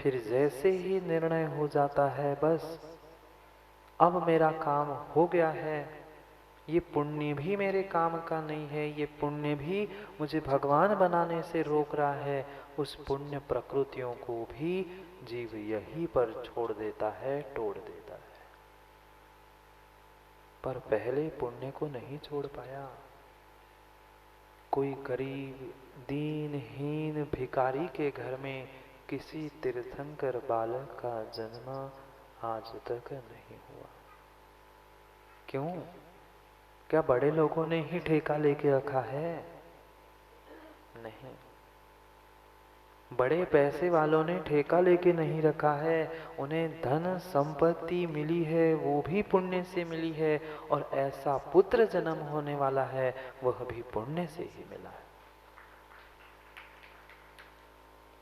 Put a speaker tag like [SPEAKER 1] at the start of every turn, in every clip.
[SPEAKER 1] फिर जैसे ही निर्णय हो जाता है, बस अब मेरा काम हो गया है, ये पुण्य भी मेरे काम का नहीं है, ये पुण्य भी मुझे भगवान बनाने से रोक रहा है, उस पुण्य प्रकृतियों को भी जीव यहीं पर छोड़ देता है, तोड़ देता है। पर पहले पुण्य को नहीं छोड़ पाया। कोई गरीब दीनहीन भिखारी के घर में किसी तीर्थंकर बालक का जन्म आज तक नहीं हुआ। क्यों? क्या बड़े लोगों ने ही ठेका लेके रखा है? नहीं, बड़े पैसे वालों ने ठेका लेके नहीं रखा है। उन्हें धन संपत्ति मिली है, वो भी पुण्य से मिली है, और ऐसा पुत्र जन्म होने वाला है, वह भी पुण्य से ही मिला है।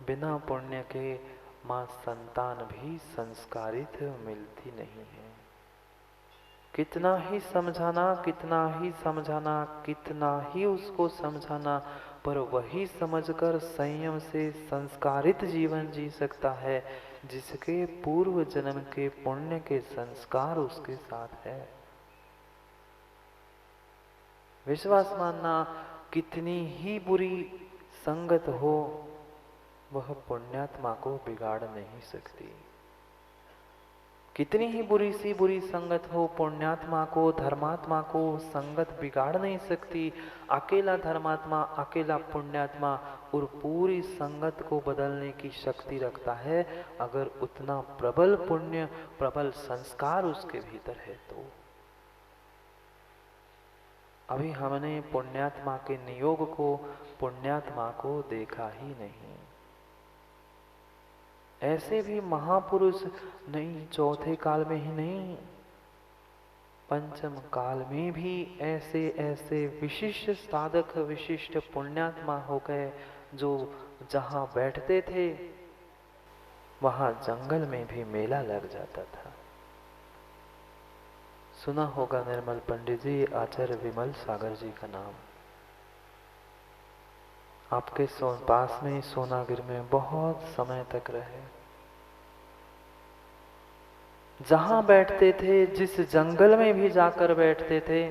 [SPEAKER 1] बिना पुण्य के मां संतान भी संस्कारित मिलती नहीं है। कितना ही समझाना, कितना ही समझाना, कितना ही उसको समझाना, पर वही समझकर संयम से संस्कारित जीवन जी सकता है जिसके पूर्व जन्म के पुण्य के संस्कार उसके साथ है। विश्वास मानना, कितनी ही बुरी संगत हो, वह पुण्यात्मा को बिगाड़ नहीं सकती। कितनी ही बुरी सी बुरी संगत हो, पुण्यात्मा को, धर्मात्मा को संगत बिगाड़ नहीं सकती। अकेला धर्मात्मा, अकेला पुण्यात्मा और पूरी संगत को बदलने की शक्ति रखता है, अगर उतना प्रबल पुण्य, प्रबल संस्कार उसके भीतर है तो। अभी हमने पुण्यात्मा के नियोग को, पुण्यात्मा को देखा ही नहीं। ऐसे भी महापुरुष नहीं, चौथे काल में ही नहीं, पंचम काल में भी ऐसे ऐसे विशिष्ट साधक, विशिष्ट पुण्यात्मा हो गए, जो जहां बैठते थे वहां जंगल में भी मेला लग जाता था। सुना होगा निर्मल पंडित जी, आचार्य विमल सागर जी का नाम। आपके पास में सोनागिर में बहुत समय तक रहे। जहां बैठते थे, जिस जंगल में भी जाकर बैठते थे,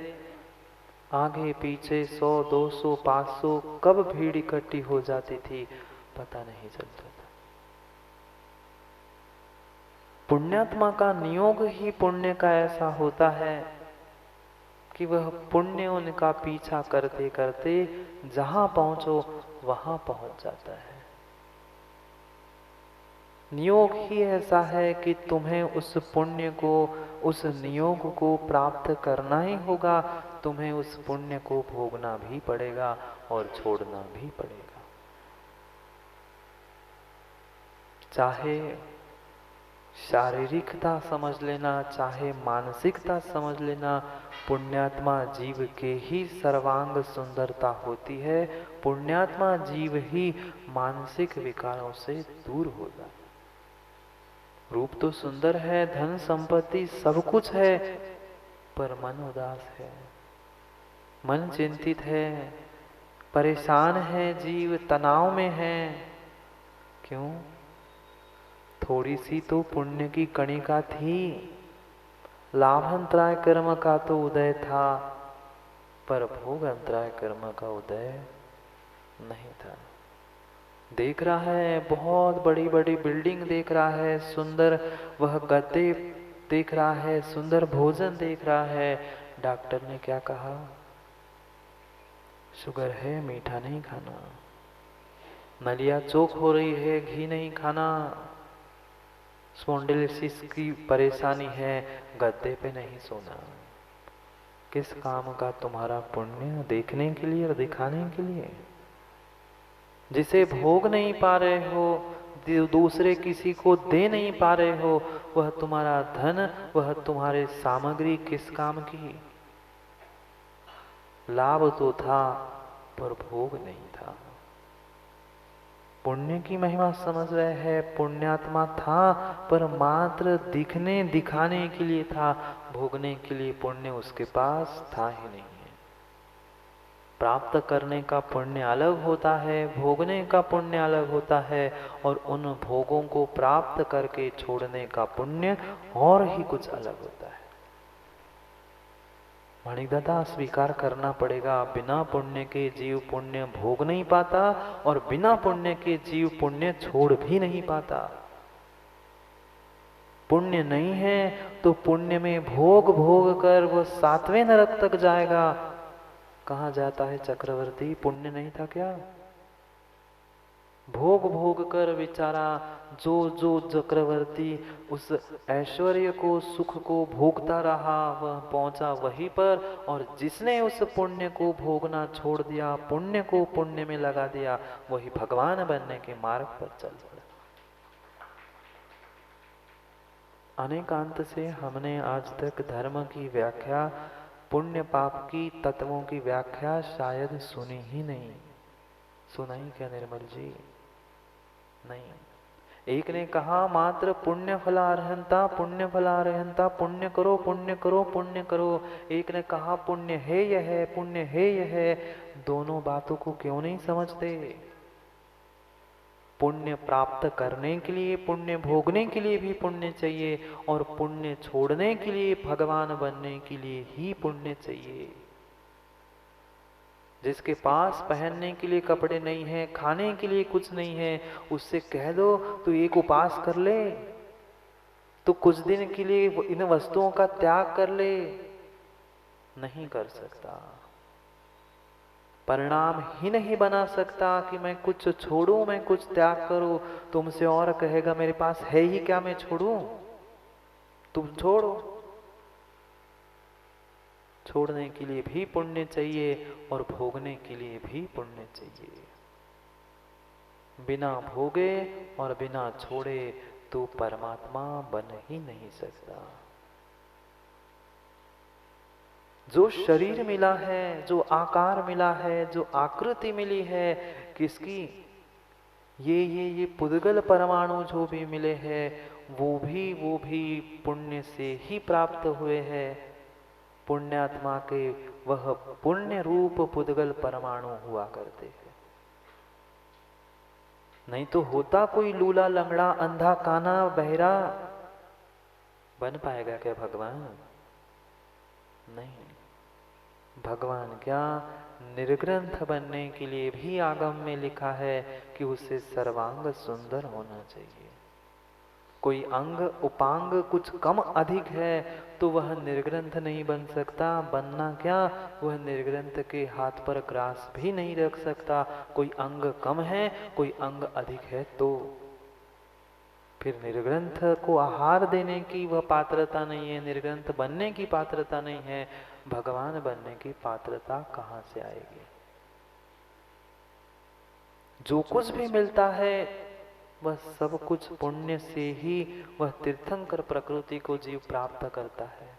[SPEAKER 1] आगे पीछे 100, 200, 500 कब भीड़ इकट्ठी हो जाती थी पता नहीं चलता था। पुण्यात्मा का नियोग ही पुण्य का ऐसा होता है कि वह पुण्य उनका पीछा करते करते जहां पहुंचो वहां पहुंच जाता है। नियोग ही ऐसा है कि तुम्हें उस पुण्य को, उस नियोग को प्राप्त करना ही होगा, तुम्हें उस पुण्य को भोगना भी पड़ेगा और छोड़ना भी पड़ेगा। चाहे शारीरिकता समझ लेना, चाहे मानसिकता समझ लेना, पुण्यात्मा जीव के ही सर्वांग सुंदरता होती है। पुण्यात्मा जीव ही मानसिक विकारों से दूर हो जाता है। रूप तो सुंदर है, धन संपत्ति सब कुछ है, पर मन उदास है, मन चिंतित है, परेशान है, जीव तनाव में है। क्यों? थोड़ी सी तो पुण्य की कणिका थी, लाभ अंतराय कर्म का तो उदय था, पर भोग अंतराय कर्म का उदय नहीं था। देख रहा है बहुत बड़ी बड़ी बिल्डिंग, देख रहा है सुंदर वह गद्दे देख रहा है, सुंदर भोजन देख रहा है। डॉक्टर ने क्या कहा? शुगर है, मीठा नहीं खाना, नलिया चौक हो रही है, घी नहीं खाना, स्पॉन्डिलोसिस की परेशानी है, गद्दे पे नहीं सोना। किस काम का तुम्हारा पुण्य? देखने के लिए और दिखाने के लिए। जिसे भोग नहीं पा रहे हो, दूसरे किसी को दे नहीं पा रहे हो, वह तुम्हारा धन, वह तुम्हारे सामग्री किस काम की? लाभ तो था पर भोग नहीं था। पुण्य की महिमा समझ रहे हैं? पुण्यात्मा था पर मात्र दिखने दिखाने के लिए था, भोगने के लिए पुण्य उसके पास था ही नहीं है। प्राप्त करने का पुण्य अलग होता है, भोगने का पुण्य अलग होता है, और उन भोगों को प्राप्त करके छोड़ने का पुण्य और ही कुछ अलग होता है। मणिदाता स्वीकार करना पड़ेगा, बिना पुण्य के जीव पुण्य भोग नहीं पाता, और बिना पुण्य के जीव पुण्य छोड़ भी नहीं पाता। पुण्य नहीं है तो पुण्य में भोग भोग कर वो 7वें नरक तक जाएगा। कहा जाता है चक्रवर्ती, पुण्य नहीं था क्या? भोग भोग कर बेचारा जो जो चक्रवर्ती उस ऐश्वर्य को, सुख को भोगता रहा, वह पहुंचा वहीं पर, और जिसने उस पुण्य को भोगना छोड़ दिया, पुण्य को पुण्य में लगा दिया, वही भगवान बनने के मार्ग पर चल पड़ा। अनेकांत से हमने आज तक धर्म की व्याख्या, पुण्य पाप की तत्वों की व्याख्या शायद सुनी ही नहीं। सुना ही क्या निर्मल जी? नहीं। एक ने कहा मात्र पुण्य फलार्हंता, पुण्य फलार्हंता, पुण्य करो पुण्य करो पुण्य करो। एक ने कहा पुण्य है यह है, पुण्य है यह है। दोनों बातों को क्यों नहीं समझते? पुण्य प्राप्त करने के लिए, पुण्य भोगने के लिए भी पुण्य चाहिए, और पुण्य छोड़ने के लिए, भगवान बनने के लिए ही पुण्य चाहिए। जिसके पास पहनने के लिए कपड़े नहीं है, खाने के लिए कुछ नहीं है, उससे कह दो तो एक उपवास कर ले, तो कुछ दिन के लिए इन वस्तुओं का त्याग कर ले। नहीं कर सकता, परिणाम ही नहीं बना सकता कि मैं कुछ छोड़ूं, मैं कुछ त्याग करूं। तुमसे और कहेगा मेरे पास है ही क्या, मैं छोड़ूं? तुम छोड़ो। छोड़ने के लिए भी पुण्य चाहिए और भोगने के लिए भी पुण्य चाहिए। बिना भोगे और बिना छोड़े तो परमात्मा बन ही नहीं सकता। जो शरीर मिला है, जो आकार मिला है, जो आकृति मिली है, किसकी? ये पुद्गल परमाणु जो भी मिले हैं, वो भी पुण्य से ही प्राप्त हुए हैं। पुण्यात्मा के वह पुण्य रूप पुद्गल परमाणु हुआ करते हैं। नहीं तो होता कोई लूला लंगड़ा अंधा काना बहरा, बन पाएगा क्या भगवान? नहीं। भगवान क्या, निर्ग्रंथ बनने के लिए भी आगम में लिखा है कि उसे सर्वांग सुंदर होना चाहिए। कोई अंग उपांग कुछ कम अधिक है तो वह निर्ग्रंथ नहीं बन सकता। बनना क्या, वह निर्ग्रंथ के हाथ पर ग्रास भी नहीं रख सकता। कोई अंग कम है, कोई अंग अधिक है तो फिर निर्ग्रंथ को आहार देने की वह पात्रता नहीं है, निर्ग्रंथ बनने की पात्रता नहीं है। भगवान बनने की पात्रता कहाँ से आएगी? जो कुछ भी मिलता है वह सब कुछ पुण्य से ही वह तीर्थंकर प्रकृति को जीव प्राप्त करता है।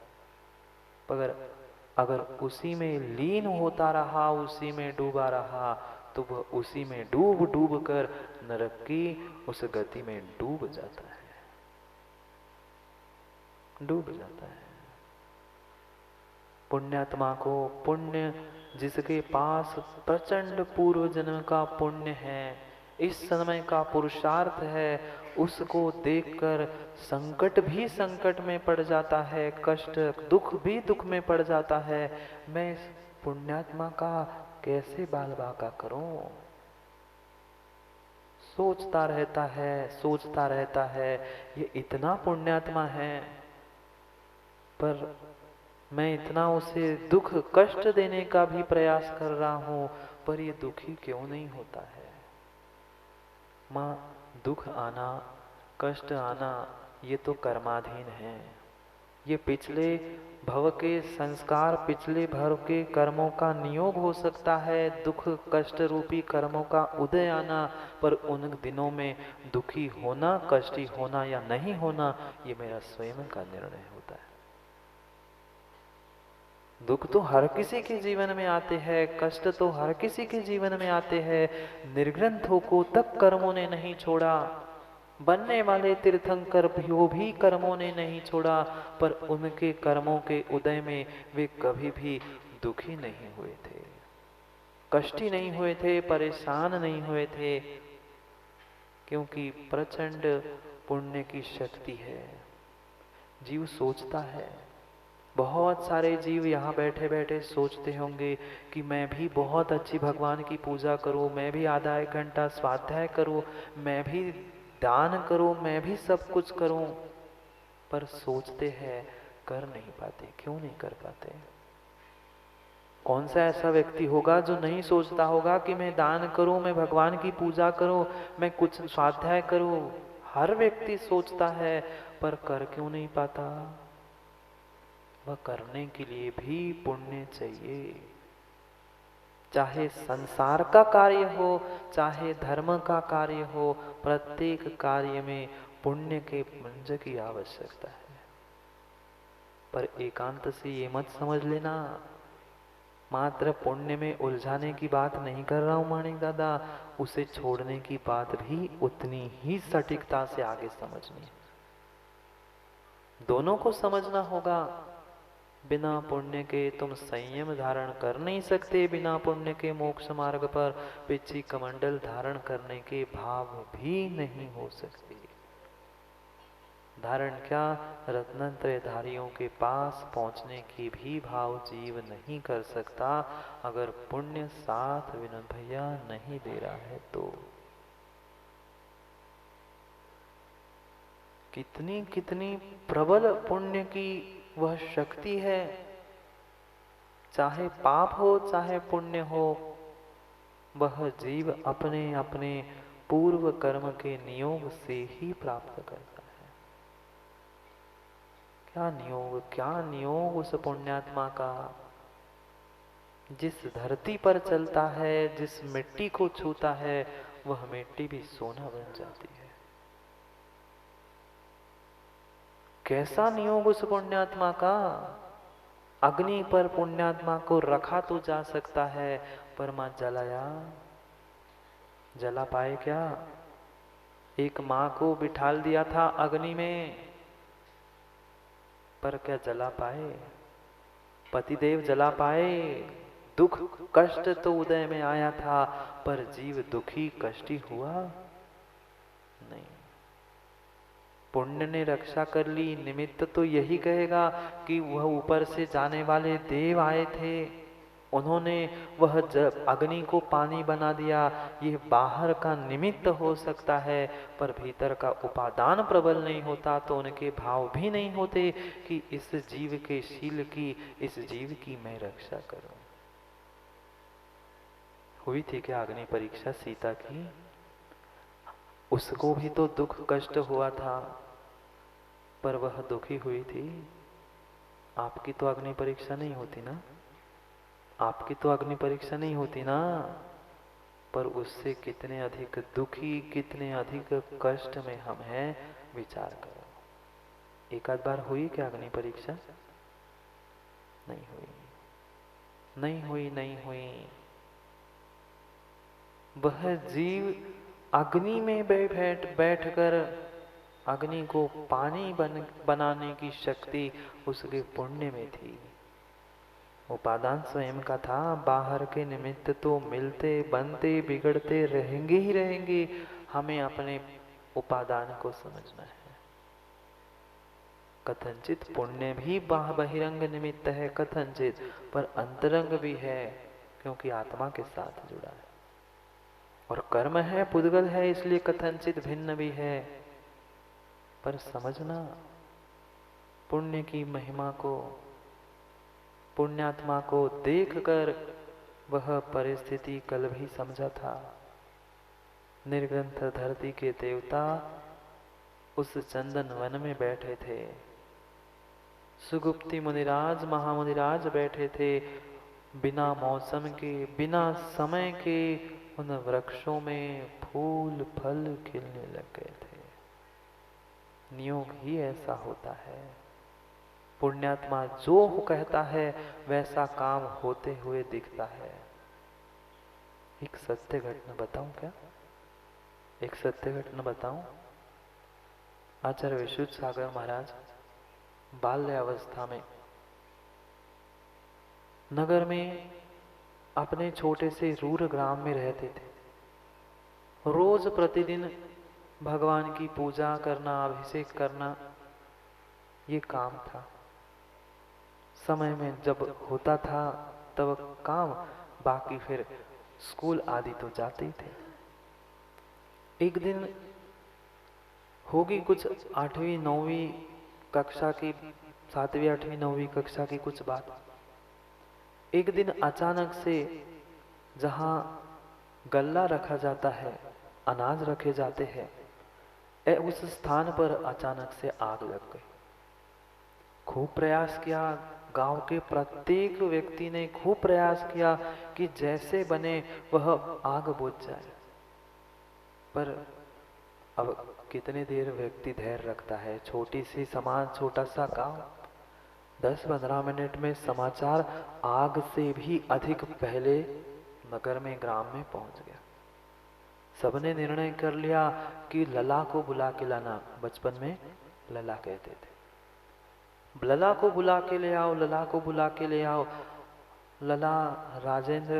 [SPEAKER 1] अगर उसी में लीन होता रहा, उसी में डूबा रहा, तो वह उसी में डूब डूब कर नरक की उस गति में डूब जाता है, डूब जाता है। पुण्यात्मा को पुण्य, जिसके पास प्रचंड पूर्व जन्म का पुण्य है, इस समय का पुरुषार्थ है, उसको देखकर संकट भी संकट में पड़ जाता है, कष्ट दुख भी दुख में पड़ जाता है। मैं इस पुण्यात्मा का कैसे बाल बाका करूं? सोचता रहता है, सोचता रहता है, ये इतना पुण्यात्मा है पर मैं इतना उसे दुख कष्ट देने का भी प्रयास कर रहा हूं, पर ये दुखी क्यों नहीं होता है? माँ, दुख आना, कष्ट आना, ये तो कर्माधीन है। ये पिछले भव के संस्कार, पिछले भव के कर्मों का नियोग हो सकता है, दुख कष्ट रूपी कर्मों का उदय आना, पर उन दिनों में दुखी होना, कष्टी होना या नहीं होना, ये मेरा स्वयं का निर्णय होता है। दुख तो हर किसी के जीवन में आते हैं, कष्ट तो हर किसी के जीवन में आते हैं। निर्ग्रंथों को तब कर्मों ने नहीं छोड़ा, बनने वाले तीर्थंकर भी कर्मों ने नहीं छोड़ा, पर उनके कर्मों के उदय में वे कभी भी दुखी नहीं हुए थे। कष्टी नहीं हुए थे, परेशान नहीं हुए थे, क्योंकि प्रचंड पुण्य की शक्ति है। जीव सोचता है, बहुत सारे जीव यहाँ बैठे बैठे सोचते होंगे कि मैं भी बहुत अच्छी भगवान की पूजा करूं, मैं भी आधा एक घंटा स्वाध्याय करूं, मैं भी दान करूं, मैं भी सब कुछ करूं, पर सोचते हैं, कर नहीं पाते। क्यों नहीं कर पाते? कौन सा ऐसा व्यक्ति होगा जो नहीं सोचता होगा कि मैं दान करूं, मैं भगवान की पूजा करूं, मैं कुछ स्वाध्याय करूं? हर व्यक्ति सोचता है, पर कर क्यों नहीं पाता? वह करने के लिए भी पुण्य चाहिए। चाहे संसार का कार्य हो, चाहे धर्म का कार्य हो, प्रत्येक कार्य में पुण्य के पुंज की आवश्यकता है। पर एकांत से ये मत समझ लेना, मात्र पुण्य में उलझाने की बात नहीं कर रहा हूं माणिक दादा, उसे छोड़ने की बात भी उतनी ही सटीकता से आगे समझनी है। दोनों को समझना होगा। बिना पुण्य के तुम संयम धारण कर नहीं सकते, बिना पुण्य के मोक्ष मार्ग पर पिछी कमंडल धारण करने के भाव भी नहीं हो सकते। धारण क्या, रत्नत्रयधारियों के पास पहुंचने की भी भाव जीव नहीं कर सकता, अगर पुण्य साथ विनोद भैया नहीं दे रहा है तो। कितनी कितनी प्रबल पुण्य की वह शक्ति है। चाहे पाप हो चाहे पुण्य हो, वह जीव अपने अपने पूर्व कर्म के नियोग से ही प्राप्त करता है। क्या नियोग, क्या नियोग उस पुण्यात्मा का। जिस धरती पर चलता है, जिस मिट्टी को छूता है, वह मिट्टी भी सोना बन जाती है। कैसा नियोग उस पुण्यात्मा का। अग्नि पर पुण्यात्मा को रखा तो जा सकता है, पर मां जलाया, जला पाए क्या? एक मां को बिठाल दिया था अग्नि में, पर क्या जला पाए? पतिदेव जला पाए? दुख कष्ट तो उदय में आया था, पर जीव दुखी कष्टी हुआ नहीं। पुण्य ने रक्षा कर ली। निमित्त तो यही कहेगा कि वह ऊपर से जाने वाले देव आए थे, उन्होंने वह जब अग्नि को पानी बना दिया। ये बाहर का निमित्त हो सकता है, पर भीतर का उपादान प्रबल नहीं होता तो उनके भाव भी नहीं होते कि इस जीव के शील की, इस जीव की मैं रक्षा करूं। हुई थी क्या अग्नि परीक्षा सीता की? उसको भी तो दुख कष्ट हुआ था, पर वह दुखी हुई थी। आपकी तो अग्नि परीक्षा नहीं होती ना, आपकी तो अग्नि परीक्षा नहीं होती ना, पर उससे कितने अधिक दुखी, कितने अधिक कष्ट में हम हैं, विचार करो। एक आध बार हुई क्या अग्नि परीक्षा? नहीं हुई, नहीं हुई, नहीं हुई। वह जीव अग्नि में बैठकर अग्नि को पानी बनाने की शक्ति उसके पुण्य में थी। उपादान स्वयं का था। बाहर के निमित्त तो मिलते बनते बिगड़ते रहेंगे ही रहेंगे। हमें अपने उपादान को समझना है। कथनचित पुण्य भी बहिरंग निमित्त है कथनचित, पर अंतरंग भी है, क्योंकि आत्मा के साथ जुड़ा है। और कर्म है, पुद्गल है, इसलिए कथनचित भिन्न भी है। पर समझना पुण्य की महिमा को, पुण्यात्मा को देखकर वह परिस्थिति कल भी समझा था। निर्ग्रंथ धरती के देवता उस चंदन वन में बैठे थे। सुगुप्ति मुनिराज, महामुनिराज बैठे थे। बिना मौसम के, बिना समय के उन वृक्षों में फूल फल खिलने लग गए थे। नियोग ही ऐसा होता है। पुण्यात्मा जो कहता है वैसा काम होते हुए दिखता है। एक सत्य घटना बताऊं क्या? एक सत्य घटना बताऊं? आचार्य विशुद्ध सागर महाराज बाल्यावस्था में नगर में अपने छोटे से रूर ग्राम में रहते थे। रोज प्रतिदिन भगवान की पूजा करना, अभिषेक करना, ये काम था। समय में जब होता था तब काम, बाकी फिर स्कूल आदि तो जाते ही थे। एक दिन होगी कुछ 8वीं 9वीं कक्षा की, 7वीं 8वीं 9वीं कक्षा की कुछ बात। एक दिन अचानक से जहाँ गल्ला रखा जाता है, अनाज रखे जाते हैं, उस स्थान पर अचानक से आग लग गई। खूब प्रयास किया, गांव के प्रत्येक व्यक्ति ने खूब प्रयास किया कि जैसे बने वह आग बुझ जाए, पर अब कितने देर व्यक्ति धैर्य रखता है। छोटी सी समाज, छोटा सा गांव, 10-15 मिनट में समाचार आग से भी अधिक पहले नगर में, ग्राम में पहुंच गया। सबने निर्णय कर लिया कि लला को बुला के लाना। बचपन में लला कहते थे, लला को बुला के ले आओ, लला को बुला के ले आओ। लला राजेंद्र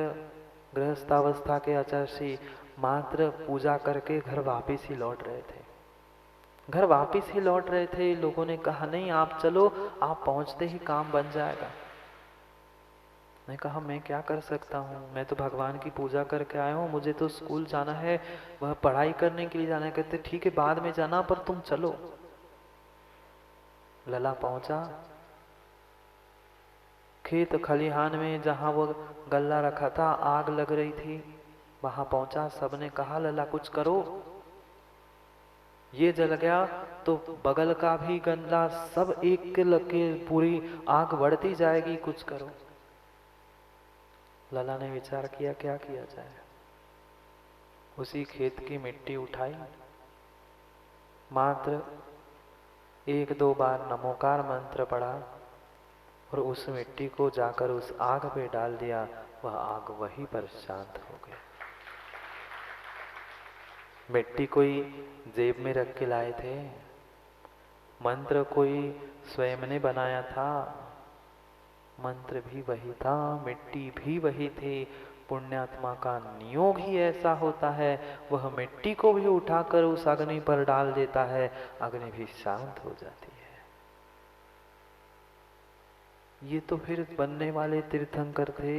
[SPEAKER 1] गृहस्थावस्था के आचार्य मात्र पूजा करके घर वापिस ही लौट रहे थे। घर वापिस ही लौट रहे थे। लोगों ने कहा नहीं आप चलो, आप पहुंचते ही काम बन जाएगा। मैं कहा मैं क्या कर सकता हूँ, मैं तो भगवान की पूजा करके आया हूँ, मुझे तो स्कूल जाना है, वह पढ़ाई करने के लिए जाना है। कहते ठीक है बाद में जाना, पर तुम चलो। लला पहुंचा खेत खलिहान में, जहां वो गल्ला रखा था, आग लग रही थी। वहां पहुंचा, सबने कहा लला कुछ करो, ये जल गया तो बगल का भी गल्ला सब एक के लगे, पूरी आग बढ़ती जाएगी, कुछ करो। लला ने विचार किया क्या किया जाए। उसी खेत की मिट्टी उठाई, मात्र 1-2 बार नमोकार मंत्र पढ़ा और उस मिट्टी को जाकर उस आग पे डाल दिया। वह आग वहीं पर शांत हो गई। मिट्टी कोई जेब में रख के लाए थे, मंत्र कोई स्वयं ने बनाया था, मंत्र भी वही था, मिट्टी भी वही थी। पुण्यात्मा का नियोग ही ऐसा होता है, वह मिट्टी को भी उठाकर उस अग्नि पर डाल देता है, अग्नि भी शांत हो जाती है। ये तो फिर बनने वाले तीर्थंकर थे।